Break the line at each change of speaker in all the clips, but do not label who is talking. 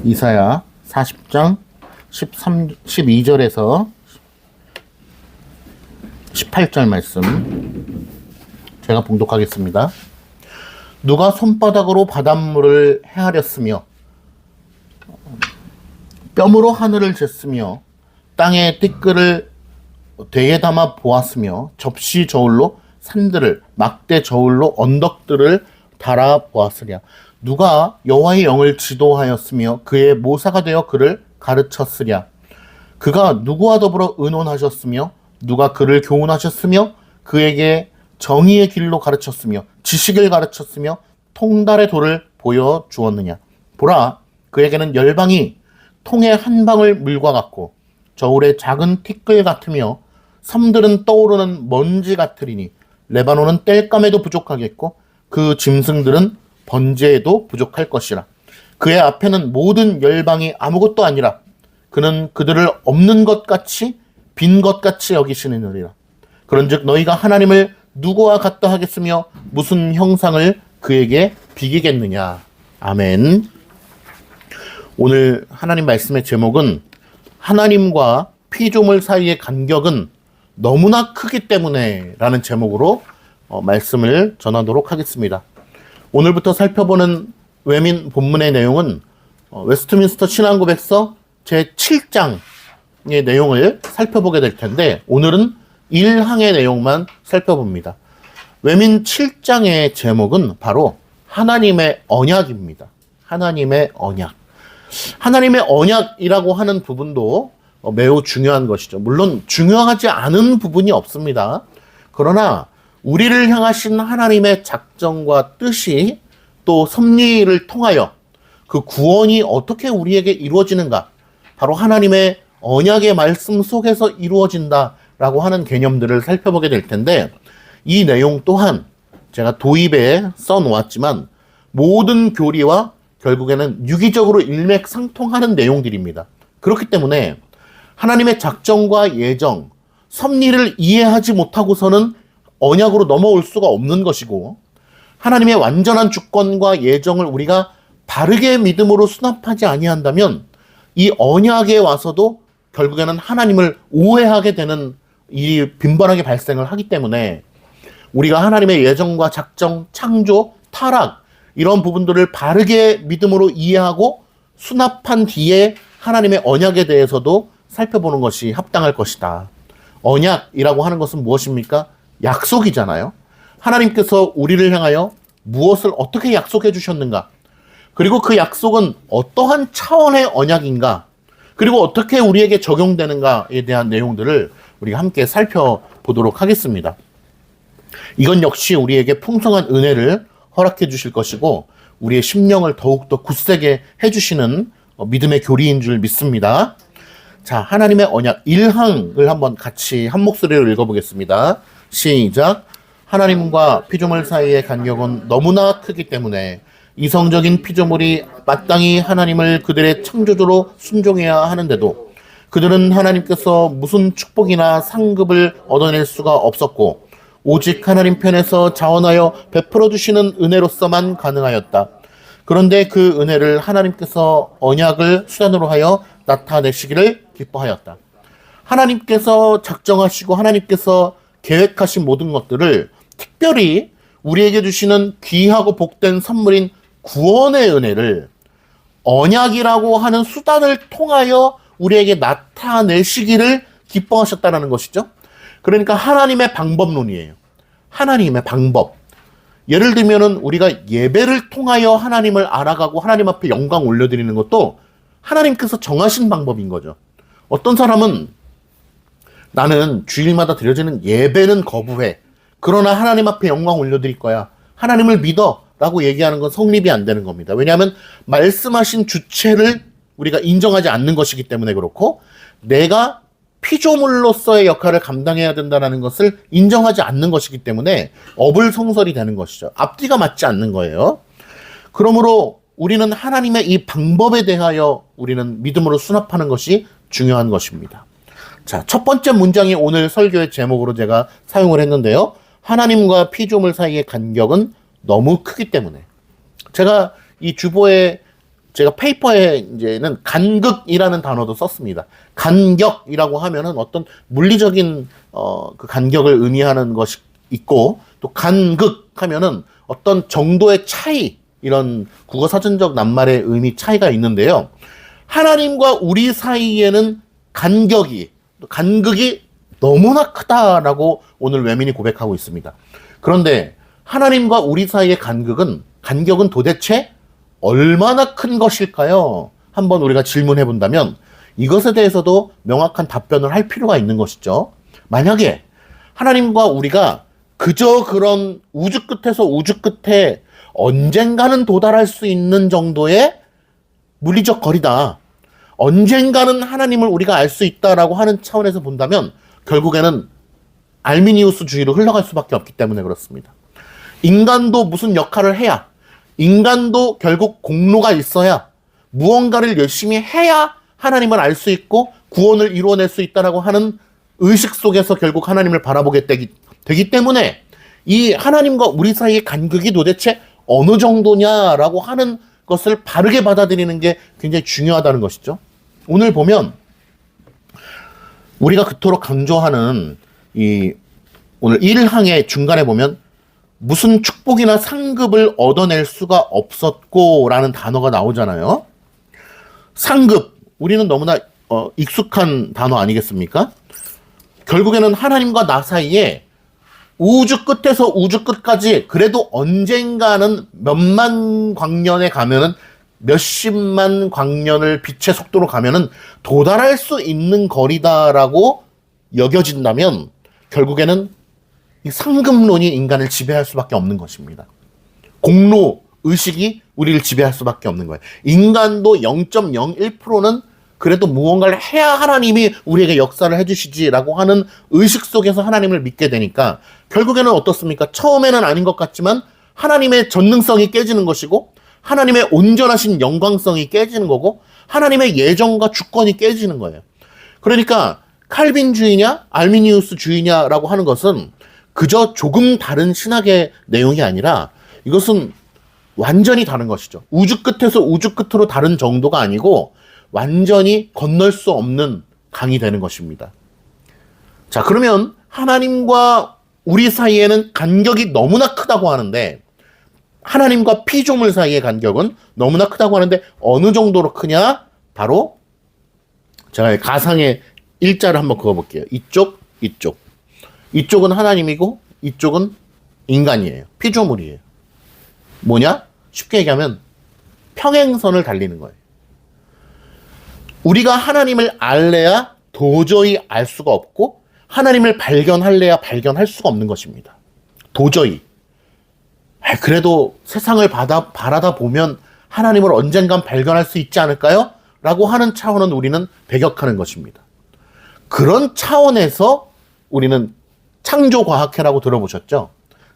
이사야 40장 12절에서 18절 말씀 제가 봉독하겠습니다. 누가 손바닥으로 바닷물을 헤아렸으며 뼘으로 하늘을 쟀으며 땅의 티끌을 대에 담아 보았으며 접시 저울로 산들을 막대 저울로 언덕들을 달아 보았으랴. 누가 여호와의 영을 지도하였으며 그의 모사가 되어 그를 가르쳤으랴. 그가 누구와 더불어 의논하셨으며 누가 그를 교훈하셨으며 그에게 정의의 길로 가르쳤으며 지식을 가르쳤으며 통달의 도를 보여주었느냐. 보라, 그에게는 열방이 통의 한 방울 물과 같고 저울의 작은 티끌 같으며 섬들은 떠오르는 먼지 같으리니 레바논은 땔감에도 부족하겠고 그 짐승들은 번제에도 부족할 것이라. 그의 앞에는 모든 열방이 아무것도 아니라 그는 그들을 없는 것 같이 빈 것 같이 여기시느니라. 그런즉 너희가 하나님을 누구와 같다 하겠으며 무슨 형상을 그에게 비기겠느냐. 아멘. 오늘 하나님 말씀의 제목은 하나님과 피조물 사이의 간격은 너무나 크기 때문에 라는 제목으로 말씀을 전하도록 하겠습니다. 오늘부터 살펴보는 외민 본문의 내용은 웨스트민스터 신앙고백서 제7장의 내용을 살펴보게 될 텐데 오늘은 1항의 내용만 살펴봅니다. 외민 7장의 제목은 바로 하나님의 언약입니다. 하나님의 언약. 하나님의 언약이라고 하는 부분도 매우 중요한 것이죠. 물론 중요하지 않은 부분이 없습니다. 그러나 우리를 향하신 하나님의 작정과 뜻이 또 섭리를 통하여 그 구원이 어떻게 우리에게 이루어지는가, 바로 하나님의 언약의 말씀 속에서 이루어진다라고 하는 개념들을 살펴보게 될 텐데, 이 내용 또한 제가 도입에 써놓았지만 모든 교리와 결국에는 유기적으로 일맥상통하는 내용들입니다. 그렇기 때문에 하나님의 작정과 예정, 섭리를 이해하지 못하고서는 언약으로 넘어올 수가 없는 것이고, 하나님의 완전한 주권과 예정을 우리가 바르게 믿음으로 수납하지 아니한다면 이 언약에 와서도 결국에는 하나님을 오해하게 되는 일이 빈번하게 발생을 하기 때문에 우리가 하나님의 예정과 작정, 창조, 타락 이런 부분들을 바르게 믿음으로 이해하고 수납한 뒤에 하나님의 언약에 대해서도 살펴보는 것이 합당할 것이다. 언약이라고 하는 것은 무엇입니까? 약속이잖아요. 하나님께서 우리를 향하여 무엇을 어떻게 약속해 주셨는가? 그리고 그 약속은 어떠한 차원의 언약인가? 그리고 어떻게 우리에게 적용되는가에 대한 내용들을 우리가 함께 살펴보도록 하겠습니다. 이건 역시 우리에게 풍성한 은혜를 허락해 주실 것이고 우리의 심령을 더욱더 굳세게 해주시는 믿음의 교리인 줄 믿습니다. 자, 하나님의 언약 1항을 한번 같이 한 목소리로 읽어보겠습니다. 시작. 하나님과 피조물 사이의 간격은 너무나 크기 때문에 이성적인 피조물이 마땅히 하나님을 그들의 창조주로 순종해야 하는데도 그들은 하나님께서 무슨 축복이나 상급을 얻어낼 수가 없었고 오직 하나님 편에서 자원하여 베풀어 주시는 은혜로서만 가능하였다. 그런데 그 은혜를 하나님께서 언약을 수단으로 하여 나타내시기를 기뻐하였다. 하나님께서 작정하시고 하나님께서 계획하신 모든 것들을 특별히 우리에게 주시는 귀하고 복된 선물인 구원의 은혜를 언약이라고 하는 수단을 통하여 우리에게 나타내시기를 기뻐하셨다는 것이죠. 그러니까 하나님의 방법론이에요. 하나님의 방법. 예를 들면은 우리가 예배를 통하여 하나님을 알아가고 하나님 앞에 영광 올려드리는 것도 하나님께서 정하신 방법인 거죠. 어떤 사람은 나는 주일마다 드려지는 예배는 거부해. 그러나 하나님 앞에 영광 올려드릴 거야. 하나님을 믿어. 라고 얘기하는 건 성립이 안 되는 겁니다. 왜냐하면 말씀하신 주체를 우리가 인정하지 않는 것이기 때문에 그렇고 내가 피조물로서의 역할을 감당해야 된다는 것을 인정하지 않는 것이기 때문에 어불성설이 되는 것이죠. 앞뒤가 맞지 않는 거예요. 그러므로 우리는 하나님의 이 방법에 대하여 우리는 믿음으로 수납하는 것이 중요한 것입니다. 자, 첫 번째 문장이 오늘 설교의 제목으로 제가 사용을 했는데요. 하나님과 피조물 사이의 간격은 너무 크기 때문에. 제가 이 주보에 제가 페이퍼에 이제는 간극이라는 단어도 썼습니다. 간격이라고 하면은 어떤 물리적인 그 간격을 의미하는 것이 있고, 또 간극 하면은 어떤 정도의 차이, 이런 국어 사전적 낱말의 의미 차이가 있는데요. 하나님과 우리 사이에는 간극이 너무나 크다라고 오늘 외민이 고백하고 있습니다. 그런데 하나님과 우리 사이의 간격은 도대체 얼마나 큰 것일까요? 한번 우리가 질문해 본다면 이것에 대해서도 명확한 답변을 할 필요가 있는 것이죠. 만약에 하나님과 우리가 그저 그런 우주 끝에서 우주 끝에 언젠가는 도달할 수 있는 정도의 물리적 거리다, 언젠가는 하나님을 우리가 알 수 있다라고 하는 차원에서 본다면 결국에는 알미니우스주의로 흘러갈 수밖에 없기 때문에 그렇습니다. 인간도 무슨 역할을 해야, 인간도 결국 공로가 있어야, 무언가를 열심히 해야 하나님을 알 수 있고 구원을 이루어낼 수 있다라고 하는 의식 속에서 결국 하나님을 바라보게 되기 때문에 이 하나님과 우리 사이의 간극이 도대체 어느 정도냐라고 하는 것을 바르게 받아들이는 게 굉장히 중요하다는 것이죠. 오늘 보면 우리가 그토록 강조하는 이 오늘 1항의 중간에 보면 무슨 축복이나 상급을 얻어낼 수가 없었고 라는 단어가 나오잖아요. 상급, 우리는 너무나 익숙한 단어 아니겠습니까? 결국에는 하나님과 나 사이에 우주 끝에서 우주 끝까지 그래도 언젠가는 몇만 광년에 가면은, 몇십만 광년을 빛의 속도로 가면은 도달할 수 있는 거리다라고 여겨진다면 결국에는 이 상급론이 인간을 지배할 수밖에 없는 것입니다. 공로 의식이 우리를 지배할 수밖에 없는 거예요. 인간도 0.01%는 그래도 무언가를 해야 하나님이 우리에게 역사를 해주시지라고 하는 의식 속에서 하나님을 믿게 되니까 결국에는 어떻습니까? 처음에는 아닌 것 같지만 하나님의 전능성이 깨지는 것이고, 하나님의 온전하신 영광성이 깨지는 거고, 하나님의 예정과 주권이 깨지는 거예요. 그러니까 칼빈주의냐 알미니우스주의냐라고 하는 것은 그저 조금 다른 신학의 내용이 아니라 이것은 완전히 다른 것이죠. 우주 끝에서 우주 끝으로 다른 정도가 아니고 완전히 건널 수 없는 강이 되는 것입니다. 자, 그러면 하나님과 우리 사이에는 간격이 너무나 크다고 하는데, 하나님과 피조물 사이의 간격은 너무나 크다고 하는데 어느 정도로 크냐? 바로 제가 가상의 일자를 한번 그어볼게요. 이쪽은 하나님이고 이쪽은 인간이에요. 피조물이에요. 뭐냐? 쉽게 얘기하면 평행선을 달리는 거예요. 우리가 하나님을 알래야 도저히 알 수가 없고, 하나님을 발견할래야 발견할 수가 없는 것입니다. 도저히. 그래도 세상을 바라다 보면 하나님을 언젠간 발견할 수 있지 않을까요? 라고 하는 차원은 우리는 배격하는 것입니다. 그런 차원에서 우리는 창조과학회라고 들어보셨죠?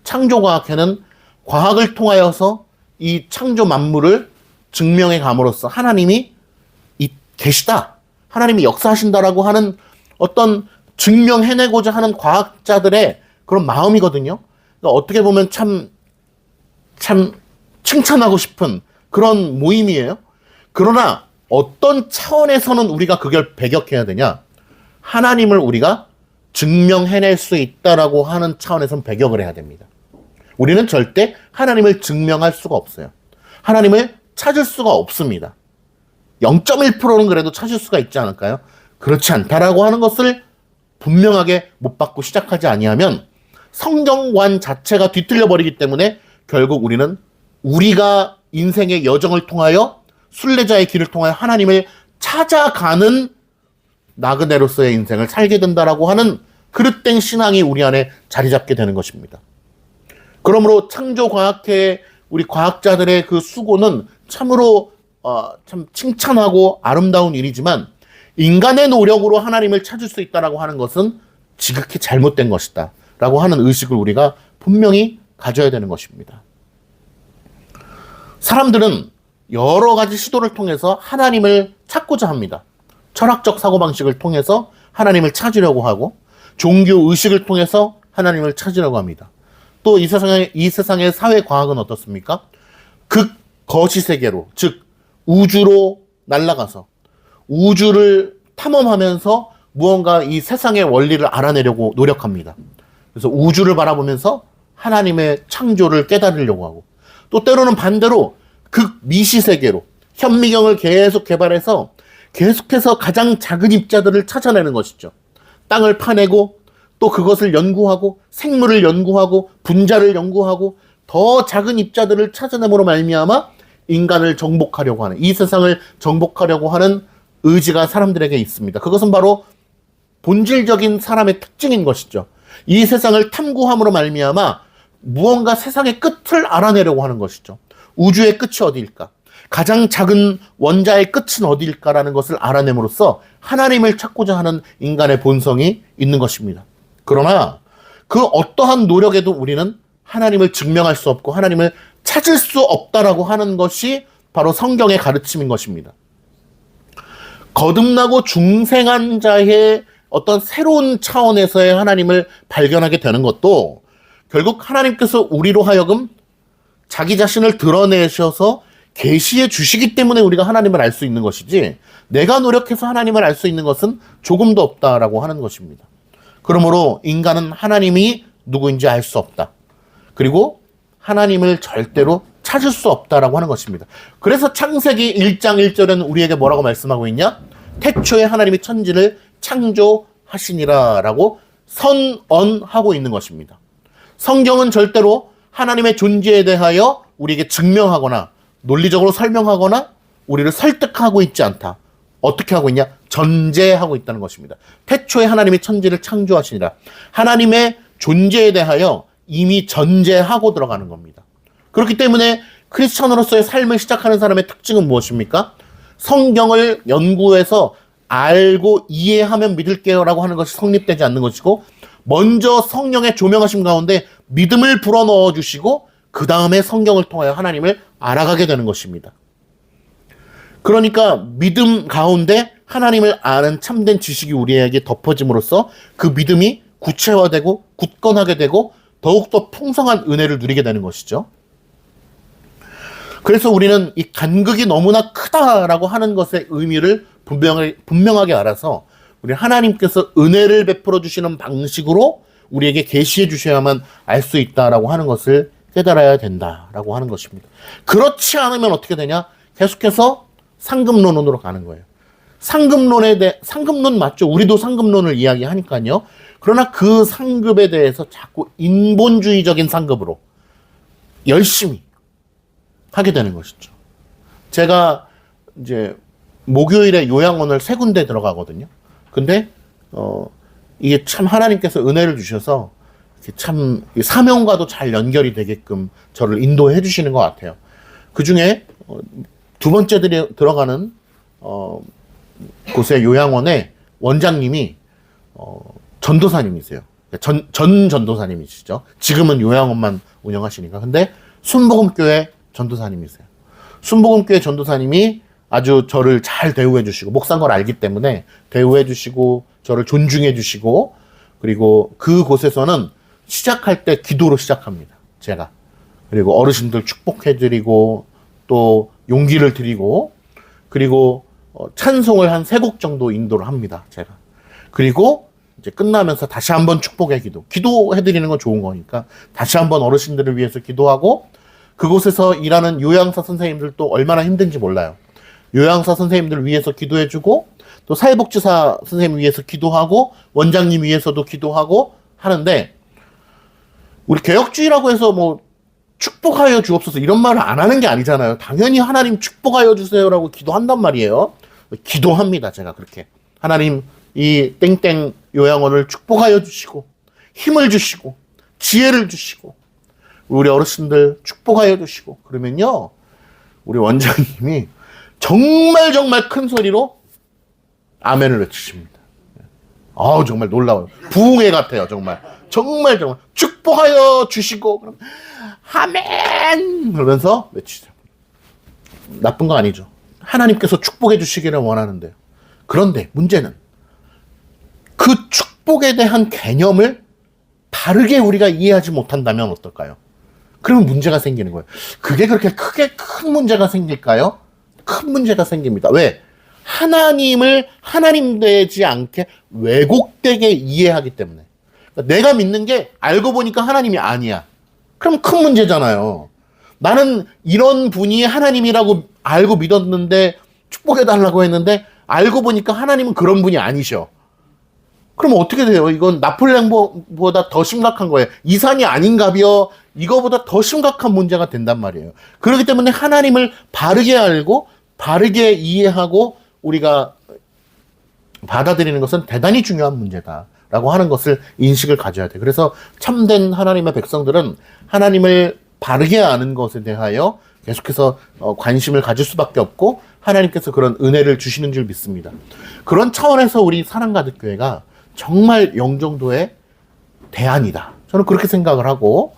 창조과학회는 과학을 통하여서 이 창조 만물을 증명해 감으로써 하나님이 계시다, 하나님이 역사하신다라고 하는 어떤 증명해내고자 하는 과학자들의 그런 마음이거든요. 그러니까 어떻게 보면 참 칭찬하고 싶은 그런 모임이에요. 그러나 어떤 차원에서는 우리가 그걸 배격해야 되냐? 하나님을 우리가 증명해낼 수 있다라고 하는 차원에서는 배격을 해야 됩니다. 우리는 절대 하나님을 증명할 수가 없어요. 하나님을 찾을 수가 없습니다. 0.1%는 그래도 찾을 수가 있지 않을까요? 그렇지 않다라고 하는 것을 분명하게 못 받고 시작하지 아니하면 성경관 자체가 뒤틀려 버리기 때문에 결국 우리는 우리가 인생의 여정을 통하여, 순례자의 길을 통하여 하나님을 찾아가는 나그네로서의 인생을 살게 된다라고 하는 그릇된 신앙이 우리 안에 자리 잡게 되는 것입니다. 그러므로 창조과학회의 우리 과학자들의 그 수고는 참으로 참 칭찬하고 아름다운 일이지만, 인간의 노력으로 하나님을 찾을 수 있다라고 하는 것은 지극히 잘못된 것이다 라고 하는 의식을 우리가 분명히 가져야 되는 것입니다. 사람들은 여러 가지 시도를 통해서 하나님을 찾고자 합니다. 철학적 사고방식을 통해서 하나님을 찾으려고 하고, 종교 의식을 통해서 하나님을 찾으려고 합니다. 또 이 세상의 사회과학은 어떻습니까? 극거시 세계로, 즉 우주로 날아가서 우주를 탐험하면서 무언가 이 세상의 원리를 알아내려고 노력합니다. 그래서 우주를 바라보면서 하나님의 창조를 깨달으려고 하고, 또 때로는 반대로 극미시세계로 현미경을 계속 개발해서 계속해서 가장 작은 입자들을 찾아내는 것이죠. 땅을 파내고 또 그것을 연구하고 생물을 연구하고 분자를 연구하고 더 작은 입자들을 찾아내므로 말미암아 인간을 정복하려고 하는, 이 세상을 정복하려고 하는 의지가 사람들에게 있습니다. 그것은 바로 본질적인 사람의 특징인 것이죠. 이 세상을 탐구함으로 말미암아 무언가 세상의 끝을 알아내려고 하는 것이죠. 우주의 끝이 어디일까? 가장 작은 원자의 끝은 어디일까라는 것을 알아냄으로써 하나님을 찾고자 하는 인간의 본성이 있는 것입니다. 그러나 그 어떠한 노력에도 우리는 하나님을 증명할 수 없고 하나님을 찾을 수 없다라고 하는 것이 바로 성경의 가르침인 것입니다. 거듭나고 중생한 자의 어떤 새로운 차원에서의 하나님을 발견하게 되는 것도 결국 하나님께서 우리로 하여금 자기 자신을 드러내셔서 계시해 주시기 때문에 우리가 하나님을 알 수 있는 것이지, 내가 노력해서 하나님을 알 수 있는 것은 조금도 없다라고 하는 것입니다. 그러므로 인간은 하나님이 누구인지 알 수 없다. 그리고 하나님을 절대로 찾을 수 없다라고 하는 것입니다. 그래서 창세기 1장 1절에는 우리에게 뭐라고 말씀하고 있냐? 태초에 하나님이 천지를 창조하시니라 라고 선언하고 있는 것입니다. 성경은 절대로 하나님의 존재에 대하여 우리에게 증명하거나 논리적으로 설명하거나 우리를 설득하고 있지 않다. 어떻게 하고 있냐? 전제하고 있다는 것입니다. 태초에 하나님이 천지를 창조하시니라. 하나님의 존재에 대하여 이미 전제하고 들어가는 겁니다. 그렇기 때문에 크리스천으로서의 삶을 시작하는 사람의 특징은 무엇입니까? 성경을 연구해서 알고 이해하면 믿을게요 라고 하는 것이 성립되지 않는 것이고, 먼저 성령의 조명하심 가운데 믿음을 불어넣어 주시고 그 다음에 성경을 통하여 하나님을 알아가게 되는 것입니다. 그러니까 믿음 가운데 하나님을 아는 참된 지식이 우리에게 덮어짐으로써 그 믿음이 구체화되고 굳건하게 되고 더욱더 풍성한 은혜를 누리게 되는 것이죠. 그래서 우리는 이 간극이 너무나 크다라고 하는 것의 의미를 분명하게 알아서 우리 하나님께서 은혜를 베풀어 주시는 방식으로 우리에게 계시해 주셔야만 알 수 있다라고 하는 것을 깨달아야 된다라고 하는 것입니다. 그렇지 않으면 어떻게 되냐? 계속해서 상급론으로 가는 거예요. 상급론 맞죠? 우리도 상급론을 이야기하니까요. 그러나 그 상급에 대해서 자꾸 인본주의적인 상급으로 열심히 하게 되는 것이죠. 제가 이제 목요일에 요양원을 3군데 들어가거든요. 근데 이게 참 하나님께서 은혜를 주셔서 참 사명과도 잘 연결이 되게끔 저를 인도해 주시는 것 같아요. 그 중에 두 번째 들어가는 곳의 요양원의 원장님이 전도사님이세요. 전 전도사님이시죠. 지금은 요양원만 운영하시니까. 근데 순복음교회 전도사님이세요. 순복음교회 전도사님이 아주 저를 잘 대우해 주시고, 목사인 걸 알기 때문에 대우해 주시고 저를 존중해 주시고, 그리고 그곳에서는 시작할 때 기도로 시작합니다. 제가. 그리고 어르신들 축복해 드리고 또 용기를 드리고, 그리고 찬송을 한 3곡 정도 인도를 합니다. 제가. 그리고 이제 끝나면서 다시 한번 축복의 기도해 드리는 건 좋은 거니까 다시 한번 어르신들을 위해서 기도하고, 그곳에서 일하는 요양사 선생님들도 얼마나 힘든지 몰라요. 요양사 선생님들 위해서 기도해주고, 또 사회복지사 선생님 위해서 기도하고, 원장님 위해서도 기도하고 하는데, 우리 개혁주의라고 해서 뭐 축복하여 주옵소서 이런 말을 안 하는 게 아니잖아요. 당연히 하나님 축복하여 주세요라고 기도한단 말이에요. 기도합니다, 제가 그렇게. 하나님 이 땡땡 요양원을 축복하여 주시고 힘을 주시고 지혜를 주시고 우리 어르신들 축복하여 주시고, 그러면요 우리 원장님이 정말 큰 소리로 아멘을 외치십니다. 아우 정말 놀라워요. 부흥회 같아요. 정말 축복하여 주시고 그럼 아멘 그러면서 외치죠. 나쁜 거 아니죠. 하나님께서 축복해 주시기를 원하는데요. 그런데 문제는 그 축복에 대한 개념을 바르게 우리가 이해하지 못한다면 어떨까요? 그러면 문제가 생기는 거예요. 그게 그렇게 크게 큰 문제가 생길까요? 큰 문제가 생깁니다. 왜? 하나님을 하나님 되지 않게 왜곡되게 이해하기 때문에. 그러니까 내가 믿는 게 알고 보니까 하나님이 아니야. 그럼 큰 문제잖아요. 나는 이런 분이 하나님이라고 알고 믿었는데 축복해달라고 했는데 알고 보니까 하나님은 그런 분이 아니셔. 그럼 어떻게 돼요? 이건 나폴레옹보다 더 심각한 거예요. 이산이 아닌가비요? 이거보다 더 심각한 문제가 된단 말이에요. 그렇기 때문에 하나님을 바르게 알고 바르게 이해하고 우리가 받아들이는 것은 대단히 중요한 문제다라고 하는 것을 인식을 가져야 돼요. 그래서 참된 하나님의 백성들은 하나님을 바르게 아는 것에 대하여 계속해서 관심을 가질 수밖에 없고 하나님께서 그런 은혜를 주시는 줄 믿습니다. 그런 차원에서 우리 사랑가득교회가 정말 영종도의 대안이다. 저는 그렇게 생각을 하고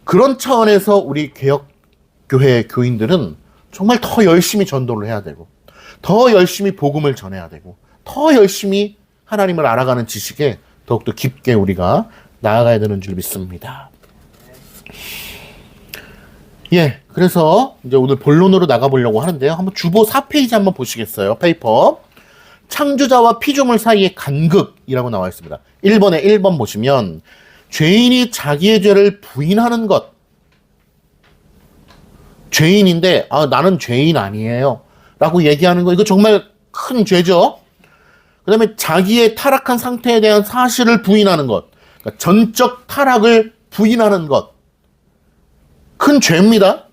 그런 차원에서 우리 개혁교회 교인들은 정말 더 열심히 전도를 해야 되고 더 열심히 복음을 전해야 되고 더 열심히 하나님을 알아가는 지식에 더욱더 깊게 우리가 나아가야 되는 줄 믿습니다. 예, 그래서 이제 오늘 본론으로 나가보려고 하는데요. 한번 주보 4페이지 한번 보시겠어요? 페이퍼. 창조자와 피조물 사이의 간극이라고 나와 있습니다. 1번에 1번 보시면 죄인이 자기의 죄를 부인하는 것. 죄인인데 나는 죄인 아니에요 라고 얘기하는 거, 이거 정말 큰 죄죠. 그 다음에 자기의 타락한 상태에 대한 사실을 부인하는 것, 그러니까 전적 타락을 부인하는 것, 큰 죄입니다.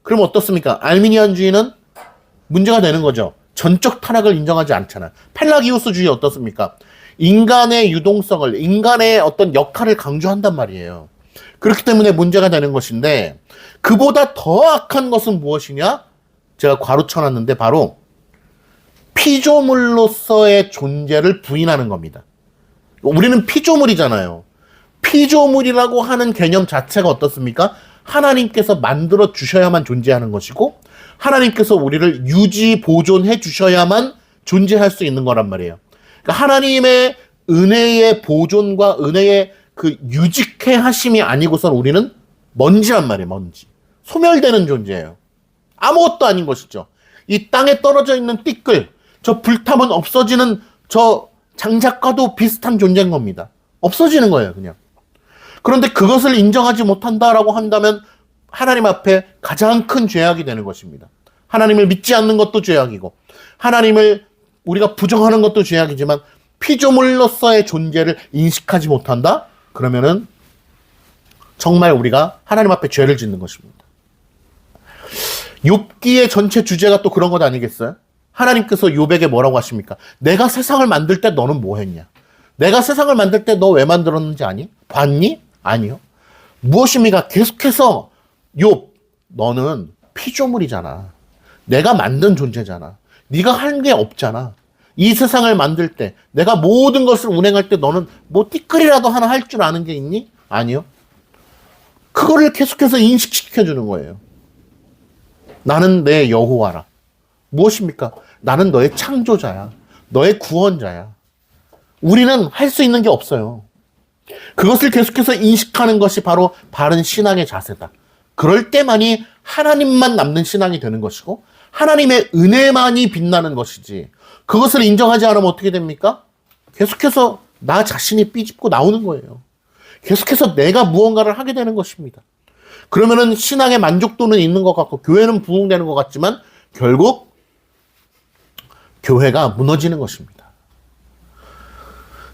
그럼 어떻습니까? 알미니안주의는 문제가 되는 거죠. 전적 타락을 인정하지 않잖아요. 펠라기우스주의 어떻습니까? 인간의 유동성을, 인간의 어떤 역할을 강조한단 말이에요. 그렇기 때문에 문제가 되는 것인데, 그보다 더 악한 것은 무엇이냐? 제가 괄호쳐놨는데 바로 피조물로서의 존재를 부인하는 겁니다. 우리는 피조물이잖아요. 피조물이라고 하는 개념 자체가 어떻습니까? 하나님께서 만들어 주셔야만 존재하는 것이고 하나님께서 우리를 유지 보존해 주셔야만 존재할 수 있는 거란 말이에요. 그러니까 하나님의 은혜의 보존과 은혜의 그 유직해 하심이 아니고선 우리는 먼지란 말이에요. 먼지. 소멸되는 존재예요. 아무것도 아닌 것이죠. 이 땅에 떨어져 있는 띠끌, 저 불타면 없어지는 저 장작과도 비슷한 존재인 겁니다. 없어지는 거예요, 그냥. 그런데 그것을 인정하지 못한다라고 한다면 하나님 앞에 가장 큰 죄악이 되는 것입니다. 하나님을 믿지 않는 것도 죄악이고 하나님을 우리가 부정하는 것도 죄악이지만 피조물로서의 존재를 인식하지 못한다? 그러면은 정말 우리가 하나님 앞에 죄를 짓는 것입니다. 욥기의 전체 주제가 또 그런 것 아니겠어요? 하나님께서 욥에게 뭐라고 하십니까? 내가 세상을 만들 때 너는 뭐 했냐? 내가 세상을 만들 때 너 왜 만들었는지 아니? 봤니? 아니요. 무엇입니까? 계속해서 욥, 너는 피조물이잖아. 내가 만든 존재잖아. 네가 한 게 없잖아. 이 세상을 만들 때 내가 모든 것을 운행할 때 너는 뭐 띠끌이라도 하나 할 줄 아는 게 있니? 아니요. 그거를 계속해서 인식시켜주는 거예요. 나는 내 여호와라. 무엇입니까? 나는 너의 창조자야. 너의 구원자야. 우리는 할 수 있는 게 없어요. 그것을 계속해서 인식하는 것이 바로 바른 신앙의 자세다. 그럴 때만이 하나님만 남는 신앙이 되는 것이고 하나님의 은혜만이 빛나는 것이지, 그것을 인정하지 않으면 어떻게 됩니까? 계속해서 나 자신이 삐집고 나오는 거예요. 계속해서 내가 무언가를 하게 되는 것입니다. 그러면은 신앙의 만족도는 있는 것 같고 교회는 부흥되는 것 같지만 결국 교회가 무너지는 것입니다.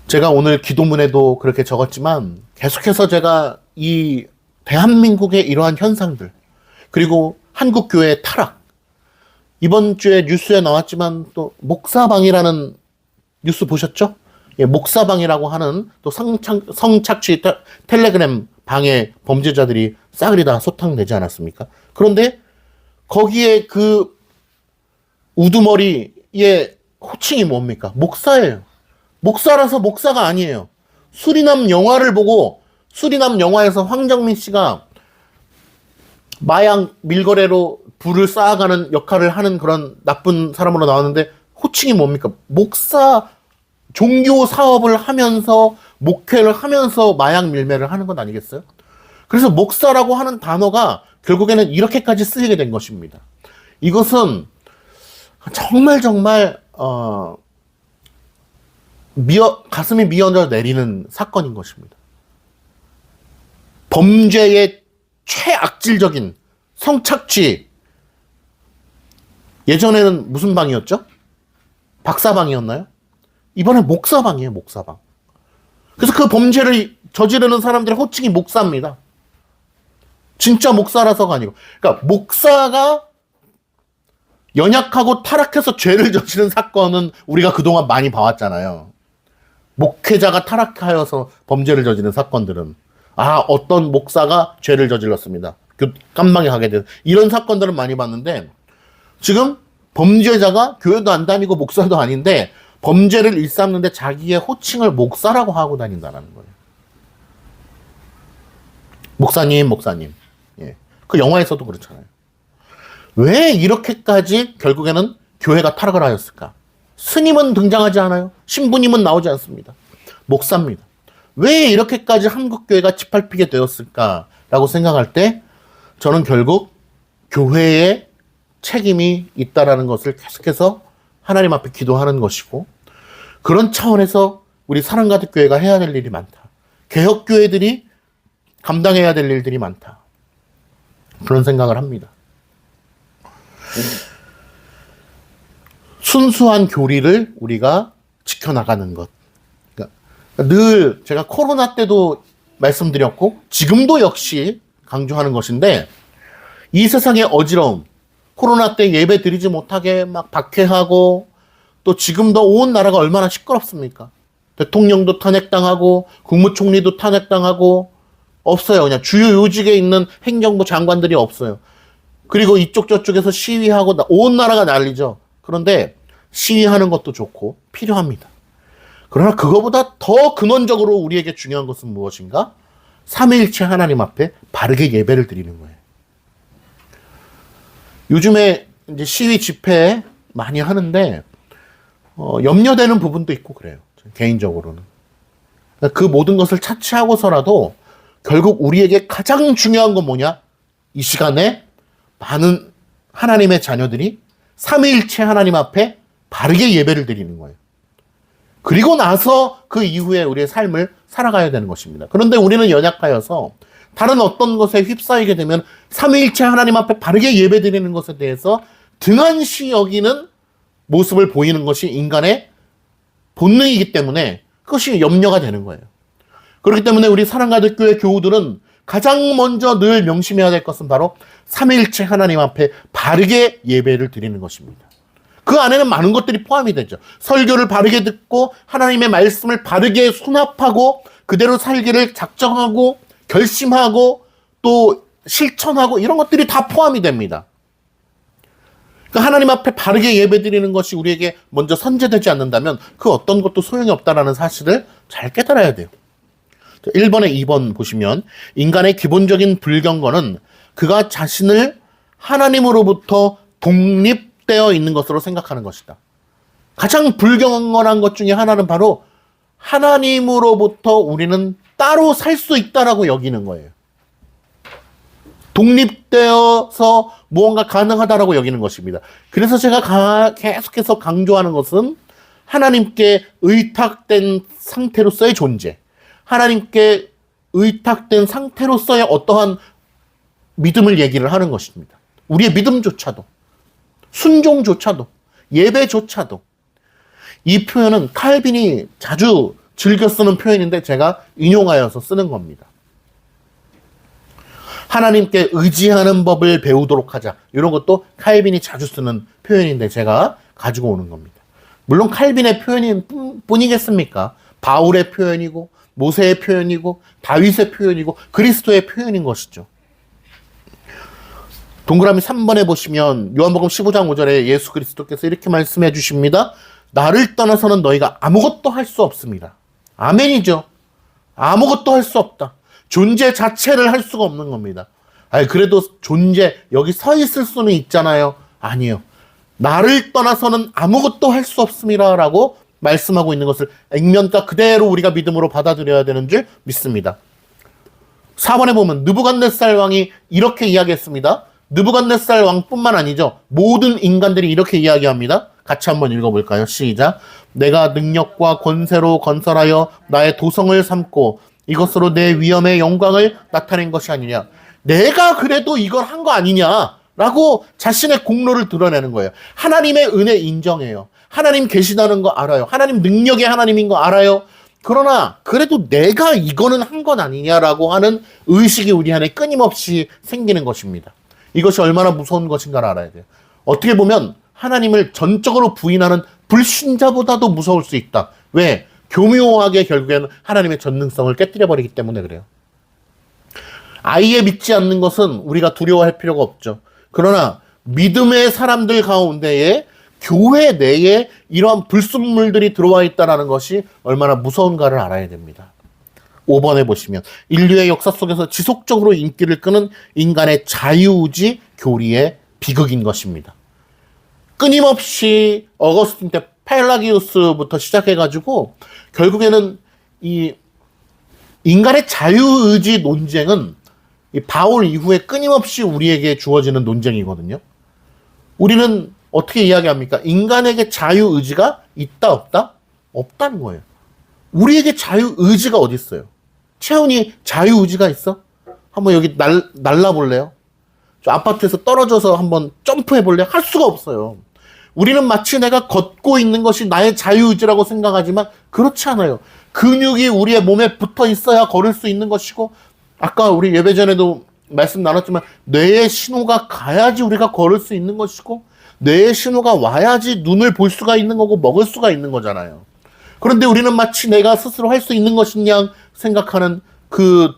제가 오늘 기도문에도 그렇게 적었지만 계속해서 제가 이 대한민국의 이러한 현상들, 그리고 한국교회의 타락, 이번 주에 뉴스에 나왔지만 또 목사방이라는 뉴스 보셨죠? 예, 목사방이라고 하는 또 성착취 텔레그램 방에 범죄자들이 싸그리 다 소탕되지 않았습니까? 그런데 거기에 그 우두머리의 호칭이 뭡니까? 목사예요. 목사라서 목사가 아니에요. 수리남 영화를 보고 수리남 영화에서 황정민 씨가 마약 밀거래로 부를 쌓아가는 역할을 하는 그런 나쁜 사람으로 나왔는데 호칭이 뭡니까? 목사, 종교 사업을 하면서 목회를 하면서 마약 밀매를 하는 건 아니겠어요? 그래서 목사라고 하는 단어가 결국에는 이렇게까지 쓰이게 된 것입니다. 이것은 정말 정말 가슴이 미어져 내리는 사건인 것입니다. 범죄의 최악질적인 성착취. 예전에는 무슨 방이었죠? 박사방이었나요? 이번엔 목사방이에요, 목사방. 그래서 그 범죄를 저지르는 사람들의 호칭이 목사입니다. 진짜 목사라서가 아니고. 그러니까 목사가 연약하고 타락해서 죄를 저지른 사건은 우리가 그동안 많이 봐왔잖아요. 목회자가 타락하여서 범죄를 저지른 사건들은 어떤 목사가 죄를 저질렀습니다. 깜방에 가게 된 이런 사건들은 많이 봤는데 지금 범죄자가 교회도 안 다니고 목사도 아닌데 범죄를 일삼는데 자기의 호칭을 목사라고 하고 다닌다는 거예요. 목사님. 예. 그 영화에서도 그렇잖아요. 왜 이렇게까지 결국에는 교회가 타락을 하였을까? 스님은 등장하지 않아요. 신부님은 나오지 않습니다. 목사입니다. 왜 이렇게까지 한국교회가 짓밟히게 되었을까라고 생각할 때 저는 결국 교회에 책임이 있다라는 것을 계속해서 하나님 앞에 기도하는 것이고 그런 차원에서 우리 사랑가득 교회가 해야 될 일이 많다. 개혁교회들이 감당해야 될 일들이 많다. 그런 생각을 합니다. 순수한 교리를 우리가 지켜나가는 것. 그러니까 늘 제가 코로나 때도 말씀드렸고 지금도 역시 강조하는 것인데 이 세상의 어지러움, 코로나 때 예배 드리지 못하게 막 박해하고 또 지금도 온 나라가 얼마나 시끄럽습니까? 대통령도 탄핵당하고 국무총리도 탄핵당하고 없어요. 그냥 주요 요직에 있는 행정부 장관들이 없어요. 그리고 이쪽 저쪽에서 시위하고 온 나라가 난리죠. 그런데 시위하는 것도 좋고 필요합니다. 그러나 그거보다 더 근원적으로 우리에게 중요한 것은 무엇인가? 삼위일체 하나님 앞에 바르게 예배를 드리는 거예요. 요즘에 이제 시위 집회 많이 하는데 염려되는 부분도 있고 그래요. 개인적으로는. 그 모든 것을 차치하고서라도 결국 우리에게 가장 중요한 건 뭐냐? 이 시간에 많은 하나님의 자녀들이 삼위일체 하나님 앞에 바르게 예배를 드리는 거예요. 그리고 나서 그 이후에 우리의 삶을 살아가야 되는 것입니다. 그런데 우리는 연약하여서 다른 어떤 것에 휩싸이게 되면 삼위일체 하나님 앞에 바르게 예배 드리는 것에 대해서 등한시 여기는 모습을 보이는 것이 인간의 본능이기 때문에 그것이 염려가 되는 거예요. 그렇기 때문에 우리 사랑가득 교회 교우들은 가장 먼저 늘 명심해야 될 것은 바로 삼위일체 하나님 앞에 바르게 예배를 드리는 것입니다. 그 안에는 많은 것들이 포함이 되죠. 설교를 바르게 듣고 하나님의 말씀을 바르게 수납하고 그대로 살기를 작정하고 결심하고 또 실천하고 이런 것들이 다 포함이 됩니다. 그러니까 하나님 앞에 바르게 예배드리는 것이 우리에게 먼저 선제되지 않는다면 그 어떤 것도 소용이 없다는 사실을 잘 깨달아야 돼요. 1번에 2번 보시면 인간의 기본적인 불경건은 그가 자신을 하나님으로부터 독립되어 있는 것으로 생각하는 것이다. 가장 불경건한 것 중에 하나는 바로 하나님으로부터 우리는 따로 살 수 있다라고 여기는 거예요. 독립되어서 무언가 가능하다라고 여기는 것입니다. 그래서 제가 계속해서 강조하는 것은 하나님께 의탁된 상태로서의 존재, 하나님께 의탁된 상태로서의 어떠한 믿음을 얘기를 하는 것입니다. 우리의 믿음조차도, 순종조차도, 예배조차도. 이 표현은 칼빈이 자주 즐겨 쓰는 표현인데 제가 인용하여서 쓰는 겁니다. 하나님께 의지하는 법을 배우도록 하자. 이런 것도 칼빈이 자주 쓰는 표현인데 제가 가지고 오는 겁니다. 물론 칼빈의 표현일 뿐이겠습니까? 바울의 표현이고 모세의 표현이고 다윗의 표현이고 그리스도의 표현인 것이죠. 동그라미 3번에 보시면 요한복음 15장 5절에 예수 그리스도께서 이렇게 말씀해 주십니다. 나를 떠나서는 너희가 아무것도 할 수 없습니다. 아멘이죠. 아무것도 할 수 없다. 존재 자체를 할 수가 없는 겁니다. 그래도 존재 여기 서 있을 수는 있잖아요. 아니요. 나를 떠나서는 아무것도 할 수 없습니다 라고 말씀하고 있는 것을 액면가 그대로 우리가 믿음으로 받아들여야 되는 줄 믿습니다. 4번에 보면 느부갓네살 왕이 이렇게 이야기했습니다. 느부갓네살 왕뿐만 아니죠. 모든 인간들이 이렇게 이야기합니다. 같이 한번 읽어볼까요? 시작. 내가 능력과 권세로 건설하여 나의 도성을 삼고 이것으로 내 위엄의 영광을 나타낸 것이 아니냐. 내가 그래도 이걸 한 거 아니냐라고 자신의 공로를 드러내는 거예요. 하나님의 은혜 인정해요. 하나님 계시다는 거 알아요. 하나님 능력의 하나님인 거 알아요. 그러나 그래도 내가 이거는 한 건 아니냐라고 하는 의식이 우리 안에 끊임없이 생기는 것입니다. 이것이 얼마나 무서운 것인가를 알아야 돼요. 어떻게 보면 하나님을 전적으로 부인하는 불신자보다도 무서울 수 있다. 왜? 교묘하게 결국에는 하나님의 전능성을 깨뜨려버리기 때문에 그래요. 아예 믿지 않는 것은 우리가 두려워할 필요가 없죠. 그러나 믿음의 사람들 가운데에 교회 내에 이러한 불순물들이 들어와 있다는 것이 얼마나 무서운가를 알아야 됩니다. 5번에 보시면 인류의 역사 속에서 지속적으로 인기를 끄는 인간의 자유의지 교리의 비극인 것입니다. 끊임없이 어거스틴 때 펠라기우스부터 시작해가지고 결국에는 이 인간의 자유의지 논쟁은 이 바울 이후에 끊임없이 우리에게 주어지는 논쟁이거든요. 우리는 어떻게 이야기합니까? 인간에게 자유의지가 있다 없다? 없다는 거예요. 우리에게 자유의지가 어디 있어요? 채훈이 자유의지가 있어? 한번 여기 날라볼래요? 저 아파트에서 떨어져서 한번 점프해볼래요? 할 수가 없어요. 우리는 마치 내가 걷고 있는 것이 나의 자유의지라고 생각하지만 그렇지 않아요. 근육이 우리의 몸에 붙어 있어야 걸을 수 있는 것이고, 아까 우리 예배 전에도 말씀 나눴지만 뇌의 신호가 가야지 우리가 걸을 수 있는 것이고, 뇌의 신호가 와야지 눈을 볼 수가 있는 거고 먹을 수가 있는 거잖아요. 그런데 우리는 마치 내가 스스로 할 수 있는 것이냐 생각하는 그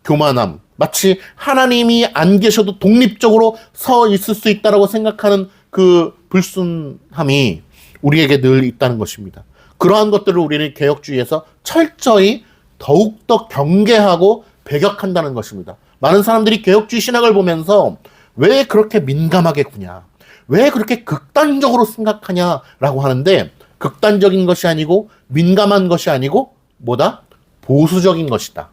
교만함, 마치 하나님이 안 계셔도 독립적으로 서 있을 수 있다고 생각하는 그 불순함이 우리에게 늘 있다는 것입니다. 그러한 것들을 우리는 개혁주의에서 철저히 더욱더 경계하고 배격한다는 것입니다. 많은 사람들이 개혁주의 신학을 보면서 왜 그렇게 민감하게 구냐, 왜 그렇게 극단적으로 생각하냐라고 하는데, 극단적인 것이 아니고 민감한 것이 아니고 뭐다? 보수적인 것이다.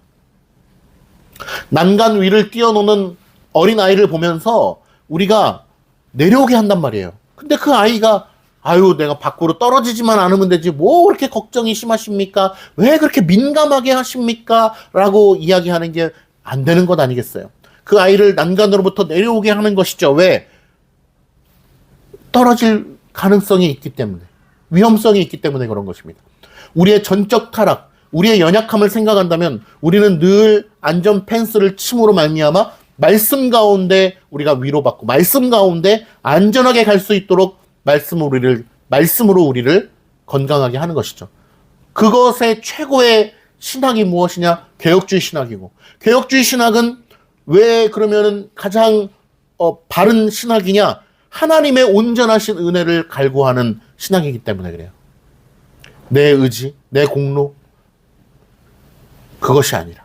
난간 위를 뛰어노는 어린아이를 보면서 우리가 내려오게 한단 말이에요. 근데 그 아이가 아유 내가 밖으로 떨어지지만 않으면 되지 뭐 그렇게 걱정이 심하십니까? 왜 그렇게 민감하게 하십니까? 라고 이야기하는 게 안 되는 것 아니겠어요? 그 아이를 난간으로부터 내려오게 하는 것이죠. 왜? 떨어질 가능성이 있기 때문에, 위험성이 있기 때문에 그런 것입니다. 우리의 전적 타락, 우리의 연약함을 생각한다면 우리는 늘 안전 펜스를 침으로 말미암아 말씀 가운데 우리가 위로받고 말씀 가운데 안전하게 갈 수 있도록 말씀으로 우리를 건강하게 하는 것이죠. 그것의 최고의 신학이 무엇이냐? 개혁주의 신학이고, 개혁주의 신학은 왜 그러면은 가장 바른 신학이냐? 하나님의 온전하신 은혜를 갈구하는 신학이기 때문에 그래요. 내 의지, 내 공로, 그것이 아니라.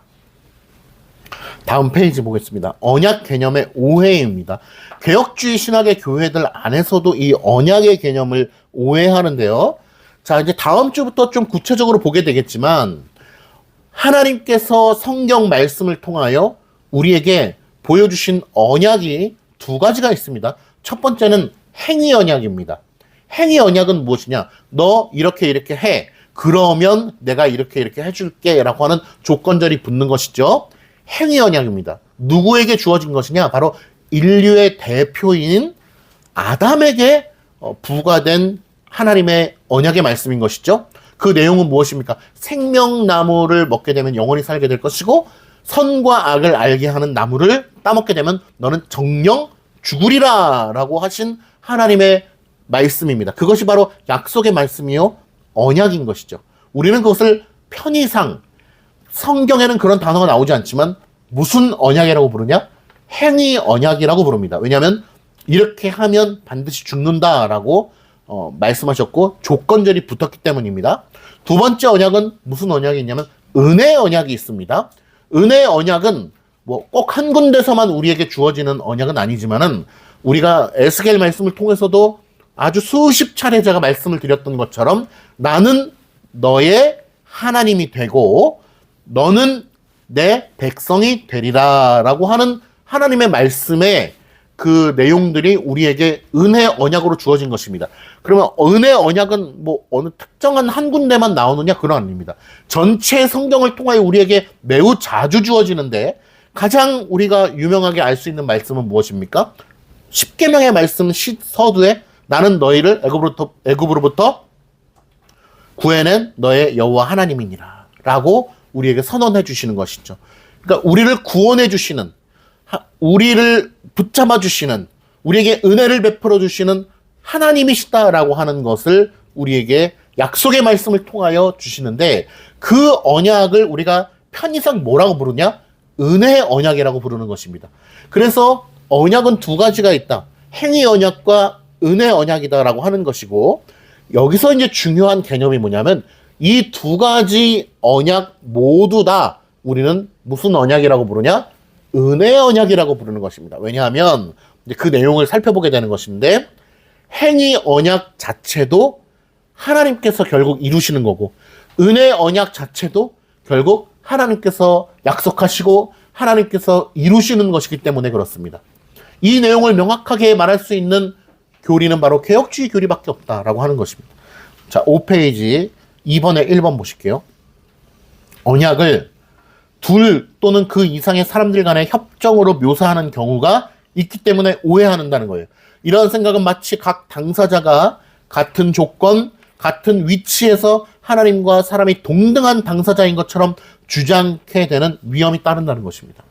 다음 페이지 보겠습니다. 언약 개념의 오해입니다. 개혁주의 신학의 교회들 안에서도 이 언약의 개념을 오해하는데요. 자, 이제 다음 주부터 좀 구체적으로 보게 되겠지만, 하나님께서 성경 말씀을 통하여 우리에게 보여주신 언약이 두 가지가 있습니다. 첫 번째는 행위 언약입니다. 행위 언약은 무엇이냐? 너 이렇게 해. 그러면 내가 이렇게 해줄게 라고 하는 조건절이 붙는 것이죠. 행위 언약입니다. 누구에게 주어진 것이냐? 바로 인류의 대표인 아담에게 부과된 하나님의 언약의 말씀인 것이죠. 그 내용은 무엇입니까? 생명나무를 먹게 되면 영원히 살게 될 것이고, 선과 악을 알게 하는 나무를 따먹게 되면 너는 정령 죽으리라 라고 하신 하나님의 말씀입니다. 그것이 바로 약속의 말씀이요 언약인 것이죠. 우리는 그것을 편의상 성경에는 그런 단어가 나오지 않지만 무슨 언약이라고 부르냐? 행위 언약이라고 부릅니다. 왜냐하면 이렇게 하면 반드시 죽는다라고 말씀하셨고 조건절이 붙었기 때문입니다. 두 번째 언약은 무슨 언약이 있냐면 은혜 언약이 있습니다. 은혜 언약은 뭐 꼭 한 군데서만 우리에게 주어지는 언약은 아니지만은 우리가 에스겔 말씀을 통해서도 아주 수십 차례 제가 말씀을 드렸던 것처럼 나는 너의 하나님이 되고 너는 내 백성이 되리라 라고 하는 하나님의 말씀에 그 내용들이 우리에게 은혜 언약으로 주어진 것입니다. 그러면 은혜 언약은 뭐 어느 특정한 한 군데만 나오느냐? 그건 아닙니다. 전체 성경을 통하여 우리에게 매우 자주 주어지는데 가장 우리가 유명하게 알 수 있는 말씀은 무엇입니까? 십계명의 말씀 서두에 나는 너희를 애굽으로부터 구해낸 너의 여호와 하나님이니라 라고 우리에게 선언해 주시는 것이죠. 그러니까 우리를 구원해 주시는, 우리를 붙잡아 주시는, 우리에게 은혜를 베풀어 주시는 하나님이시다라고 하는 것을 우리에게 약속의 말씀을 통하여 주시는데, 그 언약을 우리가 편의상 뭐라고 부르냐? 은혜의 언약이라고 부르는 것입니다. 그래서 언약은 두 가지가 있다. 행위 언약과 은혜 언약이다라고 하는 것이고, 여기서 이제 중요한 개념이 뭐냐면 이 두 가지 언약 모두 다 우리는 무슨 언약이라고 부르냐? 은혜 언약이라고 부르는 것입니다. 왜냐하면 이제 그 내용을 살펴보게 되는 것인데, 행위 언약 자체도 하나님께서 결국 이루시는 거고, 은혜 언약 자체도 결국 하나님께서 약속하시고 하나님께서 이루시는 것이기 때문에 그렇습니다. 이 내용을 명확하게 말할 수 있는 교리는 바로 개혁주의 교리밖에 없다라고 하는 것입니다. 자, 5페이지 2번에 1번 보실게요. 언약을 둘 또는 그 이상의 사람들 간의 협정으로 묘사하는 경우가 있기 때문에 오해한다는 거예요. 이런 생각은 마치 각 당사자가 같은 조건, 같은 위치에서 하나님과 사람이 동등한 당사자인 것처럼 주장하게 되는 위험이 따른다는 것입니다.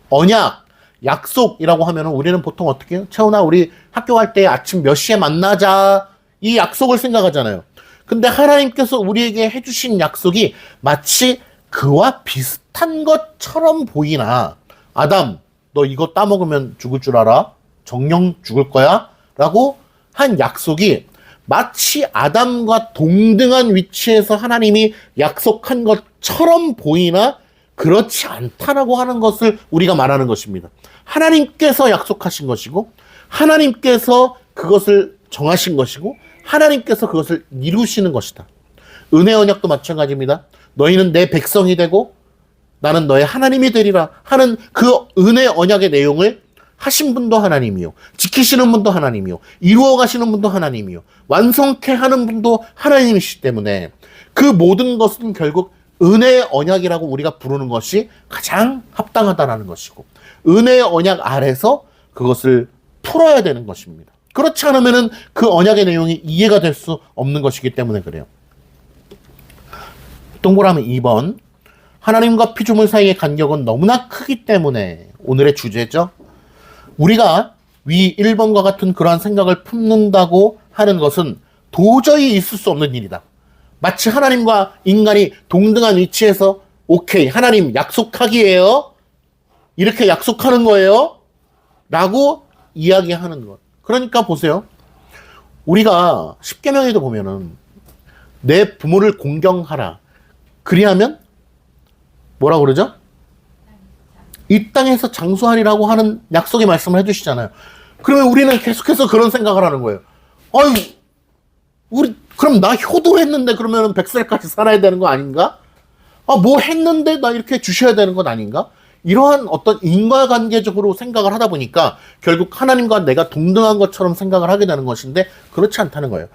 언약, 약속이라고 하면 우리는 보통 어떻게 해요? 채훈아, 우리 학교 갈 때 아침 몇 시에 만나자, 이 약속을 생각하잖아요. 근데 하나님께서 우리에게 해주신 약속이 마치 그와 비슷한 것처럼 보이나, 아담, 너 이거 따먹으면 죽을 줄 알아? 정령 죽을 거야? 라고 한 약속이 마치 아담과 동등한 위치에서 하나님이 약속한 것처럼 보이나 그렇지 않다라고 하는 것을 우리가 말하는 것입니다. 하나님께서 약속하신 것이고, 하나님께서 그것을 정하신 것이고, 하나님께서 그것을 이루시는 것이다. 은혜 언약도 마찬가지입니다. 너희는 내 백성이 되고 나는 너의 하나님이 되리라 하는 그 은혜 언약의 내용을 하신 분도 하나님이요, 지키시는 분도 하나님이요, 이루어 가시는 분도 하나님이요, 완성케 하는 분도 하나님이시기 때문에 그 모든 것은 결국 은혜의 언약이라고 우리가 부르는 것이 가장 합당하다라는 것이고, 은혜의 언약 아래서 그것을 풀어야 되는 것입니다. 그렇지 않으면 그 언약의 내용이 이해가 될 수 없는 것이기 때문에 그래요. 동그라미 2번, 하나님과 피조물 사이의 간격은 너무나 크기 때문에 오늘의 주제죠. 우리가 위 1번과 같은 그러한 생각을 품는다고 하는 것은 도저히 있을 수 없는 일이다. 마치 하나님과 인간이 동등한 위치에서 오케이, 하나님 약속하기예요, 이렇게 약속하는 거예요 라고 이야기하는 것. 그러니까 보세요. 우리가 십계명에도 보면은 내 부모를 공경하라, 그리하면 뭐라고 그러죠? 이 땅에서 장수하리라고 하는 약속의 말씀을 해주시잖아요. 그러면 우리는 계속해서 그런 생각을 하는 거예요. 아유, 우리 그럼 나 효도했는데 그러면 100살까지 살아야 되는 거 아닌가? 아, 뭐 했는데 나 이렇게 주셔야 되는 것 아닌가? 이러한 어떤 인과관계적으로 생각을 하다 보니까 결국 하나님과 내가 동등한 것처럼 생각을 하게 되는 것인데, 그렇지 않다는 거예요.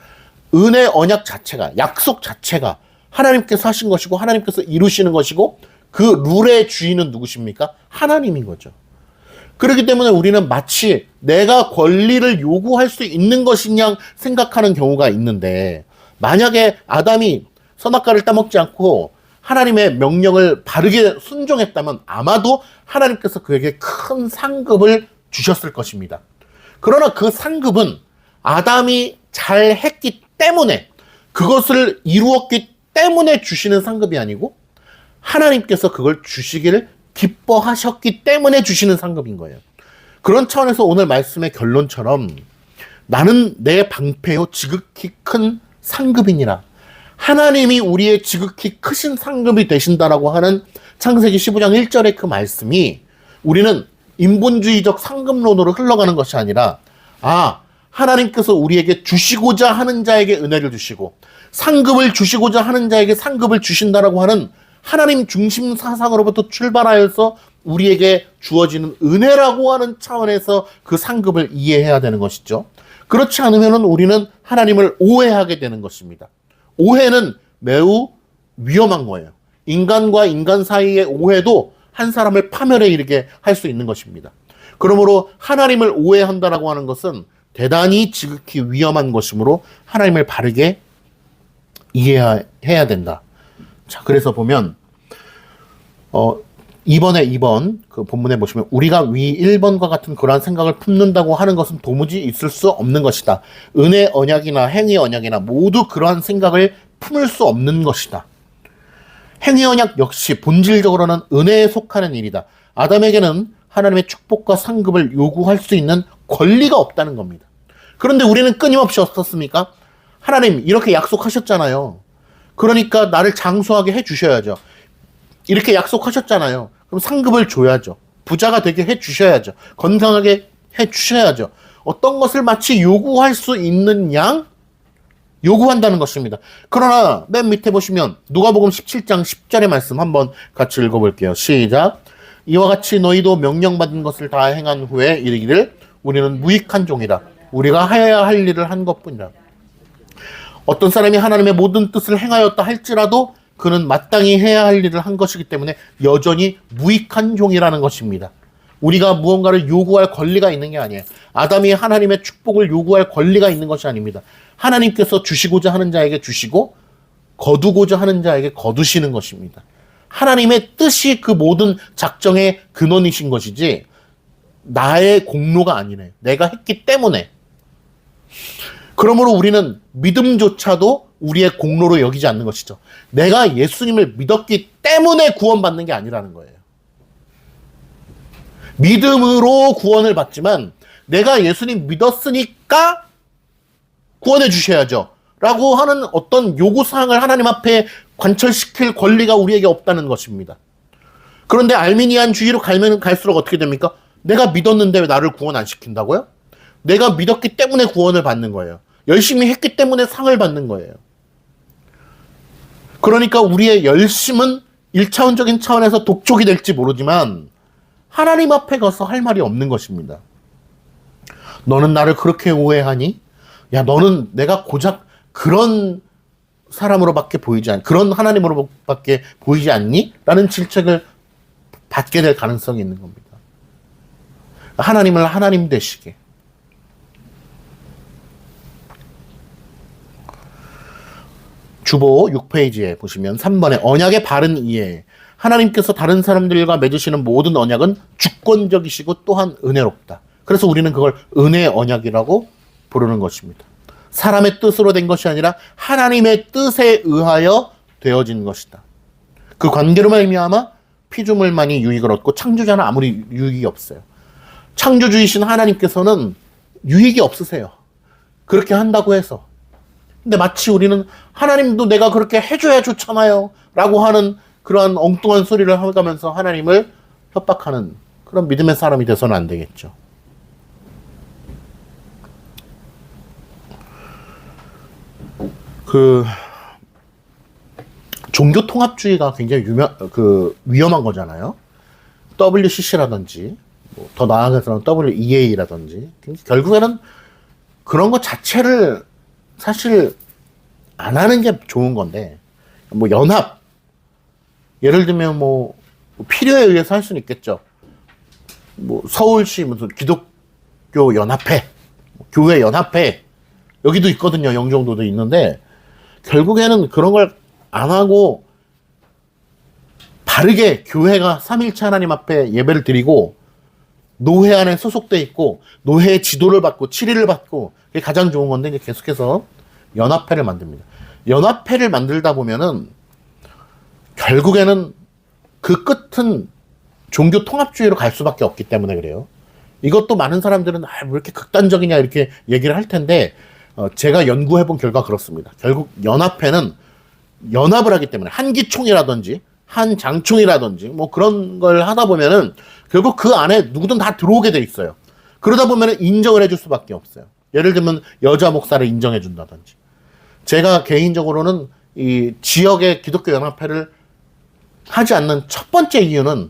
은혜 언약 자체가, 약속 자체가 하나님께서 하신 것이고 하나님께서 이루시는 것이고, 그 룰의 주인은 누구십니까? 하나님인 거죠. 그렇기 때문에 우리는 마치 내가 권리를 요구할 수 있는 것이냐 생각하는 경우가 있는데, 만약에 아담이 선악과를 따먹지 않고 하나님의 명령을 바르게 순종했다면 아마도 하나님께서 그에게 큰 상급을 주셨을 것입니다. 그러나 그 상급은 아담이 잘했기 때문에, 그것을 이루었기 때문에 주시는 상급이 아니고 하나님께서 그걸 주시기를 기뻐하셨기 때문에 주시는 상급인 거예요. 그런 차원에서 오늘 말씀의 결론처럼 나는 내 방패요 지극히 큰 상급이니라, 하나님이 우리의 지극히 크신 상급이 되신다라고 하는 창세기 15장 1절의 그 말씀이, 우리는 인본주의적 상급론으로 흘러가는 것이 아니라, 아, 하나님께서 우리에게 주시고자 하는 자에게 은혜를 주시고 상급을 주시고자 하는 자에게 상급을 주신다라고 하는 하나님 중심 사상으로부터 출발하여서 우리에게 주어지는 은혜라고 하는 차원에서 그 상급을 이해해야 되는 것이죠. 그렇지 않으면 우리는 하나님을 오해하게 되는 것입니다. 오해는 매우 위험한 거예요. 인간과 인간 사이의 오해도 한 사람을 파멸에 이르게 할 수 있는 것입니다. 그러므로 하나님을 오해한다라고 하는 것은 대단히 지극히 위험한 것이므로 하나님을 바르게 이해해야 된다. 자, 그래서 보면 2번 그 본문에 보시면 우리가 위 1번과 같은 그러한 생각을 품는다고 하는 것은 도무지 있을 수 없는 것이다. 은혜 언약이나 행위 언약이나 모두 그러한 생각을 품을 수 없는 것이다. 행위 언약 역시 본질적으로는 은혜에 속하는 일이다. 아담에게는 하나님의 축복과 상급을 요구할 수 있는 권리가 없다는 겁니다. 그런데 우리는 끊임없이 어떻습니까? 하나님 이렇게 약속하셨잖아요. 그러니까 나를 장수하게 해주셔야죠. 이렇게 약속하셨잖아요. 그럼 상급을 줘야죠. 부자가 되게 해주셔야죠. 건강하게 해주셔야죠. 어떤 것을 마치 요구할 수 있는 양 요구한다는 것입니다. 그러나 맨 밑에 보시면 누가복음 17장 10절의 말씀 한번 같이 읽어볼게요. 시작. 이와 같이 너희도 명령받은 것을 다 행한 후에 이르기를 우리는 무익한 종이다. 우리가 하여야 할 일을 한 것뿐이다. 어떤 사람이 하나님의 모든 뜻을 행하였다 할지라도 그는 마땅히 해야 할 일을 한 것이기 때문에 여전히 무익한 종이라는 것입니다. 우리가 무언가를 요구할 권리가 있는 게 아니에요. 아담이 하나님의 축복을 요구할 권리가 있는 것이 아닙니다. 하나님께서 주시고자 하는 자에게 주시고 거두고자 하는 자에게 거두시는 것입니다. 하나님의 뜻이 그 모든 작정의 근원이신 것이지 나의 공로가 아니네요. 내가 했기 때문에. 그러므로 우리는 믿음조차도 우리의 공로로 여기지 않는 것이죠. 내가 예수님을 믿었기 때문에 구원받는 게 아니라는 거예요. 믿음으로 구원을 받지만 내가 예수님 믿었으니까 구원해 주셔야죠. 라고 하는 어떤 요구사항을 하나님 앞에 관철시킬 권리가 우리에게 없다는 것입니다. 그런데 알미니안 주의로 가면 갈수록 어떻게 됩니까? 내가 믿었는데 왜 나를 구원 안 시킨다고요? 내가 믿었기 때문에 구원을 받는 거예요. 열심히 했기 때문에 상을 받는 거예요. 그러니까 우리의 열심은 1차원적인 차원에서 독촉이 될지 모르지만 하나님 앞에 가서 할 말이 없는 것입니다. 너는 나를 그렇게 오해하니? 야, 너는 내가 고작 그런 사람으로밖에 보이지 않니? 그런 하나님으로밖에 보이지 않니? 라는 질책을 받게 될 가능성이 있는 겁니다. 하나님을 하나님 되시게. 주보 6페이지에 보시면 3번에 언약의 바른 이해. 하나님께서 다른 사람들과 맺으시는 모든 언약은 주권적이시고 또한 은혜롭다. 그래서 우리는 그걸 은혜의 언약이라고 부르는 것입니다. 사람의 뜻으로 된 것이 아니라 하나님의 뜻에 의하여 되어진 것이다. 그 관계로 말미암아 피조물만이 유익을 얻고 창조자는 아무리 유익이 없어요. 창조주이신 하나님께서는 유익이 없으세요. 그렇게 한다고 해서. 근데 마치 우리는 하나님도 내가 그렇게 해줘야 좋잖아요 라고 하는 그러한 엉뚱한 소리를 하면서 하나님을 협박하는 그런 믿음의 사람이 돼서는 안 되겠죠. 종교 통합주의가 굉장히 위험한 거잖아요. WCC라든지 더 나아가서는 WEA라든지 결국에는 그런 것 자체를 사실 안 하는 게 좋은 건데 뭐 연합 예를 들면 뭐 필요에 의해서 할 수는 있겠죠. 뭐 서울시 무슨 기독교 연합회, 교회 연합회 여기도 있거든요. 영종도도 있는데 결국에는 그런 걸 안 하고 바르게 교회가 삼일체 하나님 앞에 예배를 드리고 노회 안에 소속돼 있고 노회의 지도를 받고 치리를 받고 그게 가장 좋은 건데 이제 계속해서 연합회를 만듭니다. 연합회를 만들다 보면은 결국에는 그 끝은 종교 통합주의로 갈 수밖에 없기 때문에 그래요. 이것도 많은 사람들은 왜 이렇게 극단적이냐 이렇게 얘기를 할 텐데 제가 연구해본 결과 그렇습니다. 결국 연합회는 연합을 하기 때문에 한기총이라든지 한장총이라든지 뭐 그런 걸 하다 보면은 결국 그 안에 누구든 다 들어오게 돼 있어요. 그러다 보면은 인정을 해줄 수밖에 없어요. 예를 들면 여자 목사를 인정해 준다든지. 제가 개인적으로는 이 지역의 기독교 연합회를 하지 않는 첫 번째 이유는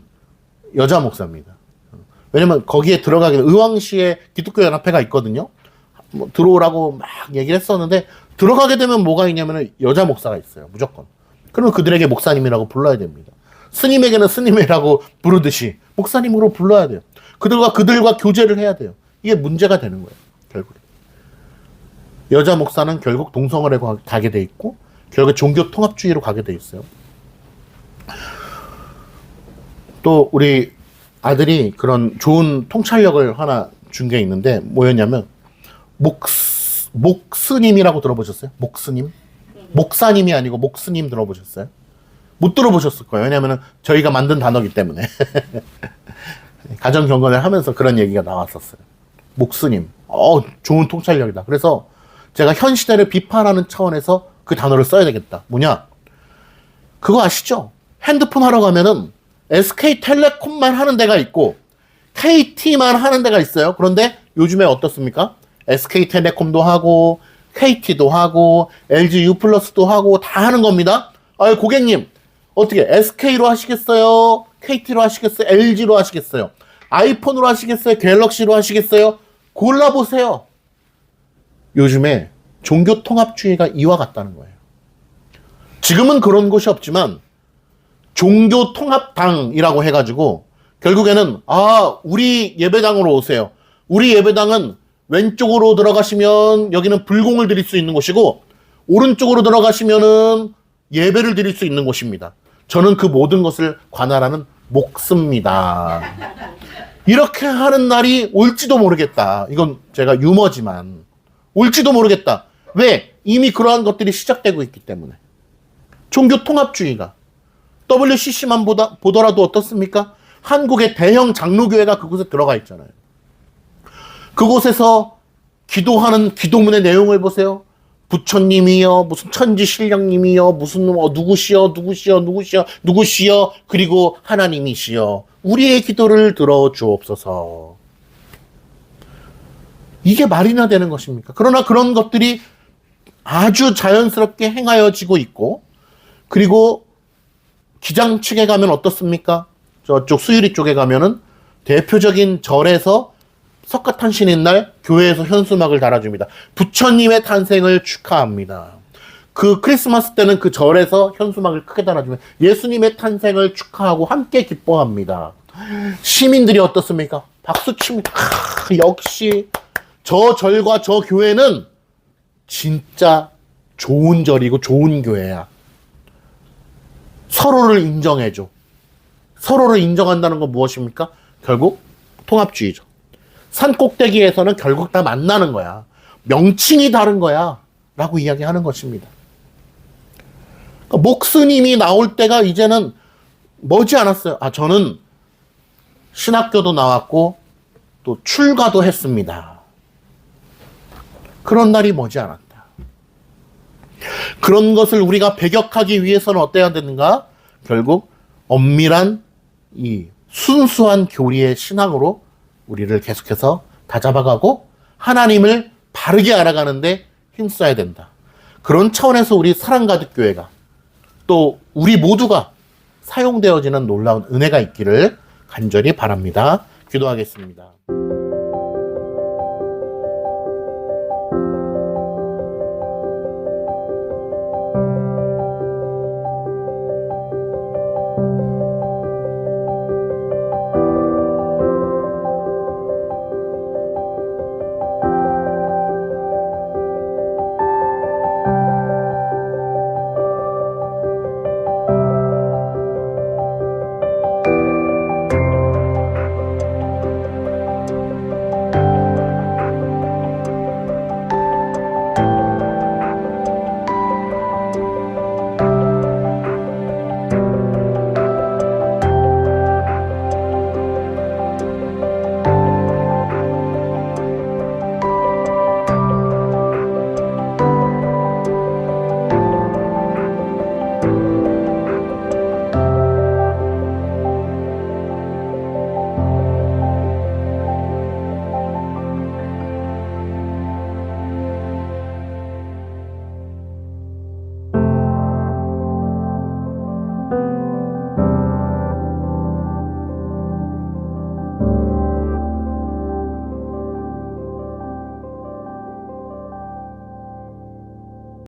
여자 목사입니다. 왜냐면 거기에 들어가기 의왕시에 기독교 연합회가 있거든요. 뭐 들어오라고 막 얘기를 했었는데 들어가게 되면 뭐가 있냐면 여자 목사가 있어요. 무조건. 그러면 그들에게 목사님이라고 불러야 됩니다. 스님에게는 스님이라고 부르듯이 목사님으로 불러야 돼요. 그들과 교제를 해야 돼요. 이게 문제가 되는 거예요. 결국 여자 목사는 결국 동성애에 가게 돼 있고 결국 종교 통합주의로 가게 돼 있어요. 또 우리 아들이 그런 좋은 통찰력을 하나 준 게 있는데 뭐였냐면 목스님이라고 들어보셨어요? 목스님? 목사님이 아니고 목스님 들어보셨어요? 못 들어보셨을 거예요. 왜냐하면 저희가 만든 단어이기 때문에 가정 경건을 하면서 그런 얘기가 나왔었어요. 목스님, 좋은 통찰력이다. 그래서 제가 현 시대를 비판하는 차원에서 그 단어를 써야 되겠다. 뭐냐? 그거 아시죠? 핸드폰 하러 가면은 SK텔레콤만 하는 데가 있고 KT만 하는 데가 있어요. 그런데 요즘에 어떻습니까? SK텔레콤도 하고 KT도 하고 LG U+도 하고 다 하는 겁니다. 고객님 어떻게 SK로 하시겠어요? KT로 하시겠어요? LG로 하시겠어요? 아이폰으로 하시겠어요? 갤럭시로 하시겠어요? 골라보세요. 요즘에 종교 통합주의가 이와 같다는 거예요. 지금은 그런 곳이 없지만 종교 통합당이라고 해가지고 결국에는 우리 예배당으로 오세요. 우리 예배당은 왼쪽으로 들어가시면 여기는 불공을 드릴 수 있는 곳이고 오른쪽으로 들어가시면은 예배를 드릴 수 있는 곳입니다. 저는 그 모든 것을 관할하는 목습니다. 이렇게 하는 날이 올지도 모르겠다. 이건 제가 유머지만 올지도 모르겠다. 왜? 이미 그러한 것들이 시작되고 있기 때문에. 종교 통합주의가 WCC만 보더라도 어떻습니까? 한국의 대형 장로교회가 그곳에 들어가 있잖아요. 그곳에서 기도하는 기도문의 내용을 보세요. 부처님이여, 무슨 천지신령님이여, 무슨 누구시여, 그리고 하나님이시여, 우리의 기도를 들어주옵소서. 이게 말이나 되는 것입니까? 그러나 그런 것들이 아주 자연스럽게 행하여지고 있고, 그리고 기장 측에 가면 어떻습니까? 저쪽 수유리 쪽에 가면은 대표적인 절에서 석가탄신인 날 교회에서 현수막을 달아줍니다. 부처님의 탄생을 축하합니다. 그 크리스마스 때는 그 절에서 현수막을 크게 달아주면 예수님의 탄생을 축하하고 함께 기뻐합니다. 시민들이 어떻습니까? 박수칩니다. 역시 저 절과 저 교회는 진짜 좋은 절이고 좋은 교회야. 서로를 인정해줘. 서로를 인정한다는 건 무엇입니까? 결국 통합주의죠. 산 꼭대기에서는 결국 다 만나는 거야. 명칭이 다른 거야. 라고 이야기하는 것입니다. 그러니까 목스님이 나올 때가 이제는 머지 않았어요. 저는 신학교도 나왔고 또 출가도 했습니다. 그런 날이 머지 않았다. 그런 것을 우리가 배격하기 위해서는 어때야 되는가? 결국 엄밀한 이 순수한 교리의 신앙으로 우리를 계속해서 다잡아가고 하나님을 바르게 알아가는데 힘써야 된다. 그런 차원에서 우리 사랑가득교회가 또 우리 모두가 사용되어지는 놀라운 은혜가 있기를 간절히 바랍니다. 기도하겠습니다.